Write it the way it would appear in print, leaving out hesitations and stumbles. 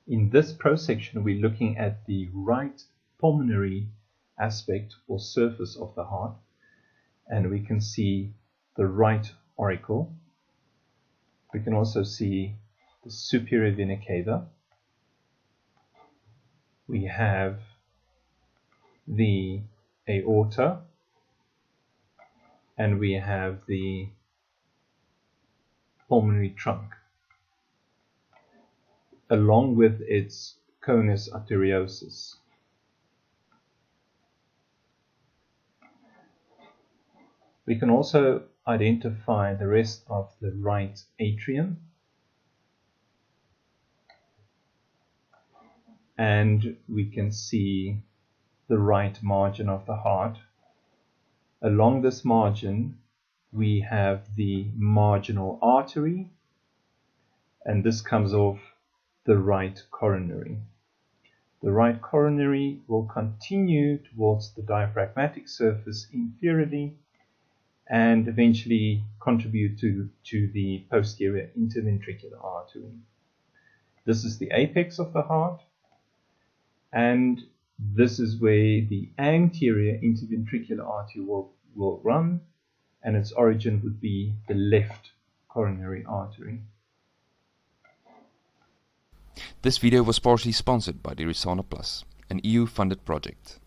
In this prosection, we're looking at the right pulmonary aspect or surface of the heart, and we can see the right auricle. We can also see the superior vena cava. We have the aorta, and we have the pulmonary trunk, along with its conus arteriosus. We can also identify the rest of the right atrium, and we can see the right margin of the heart. Along this margin, we have the marginal artery, and this comes off the right coronary. The right coronary will continue towards the diaphragmatic surface inferiorly and eventually contribute to the posterior interventricular artery. This is the apex of the heart, and this is where the anterior interventricular artery will run, and its origin would be the left coronary artery. This video was partially sponsored by Dirisana Plus, an EU-funded project.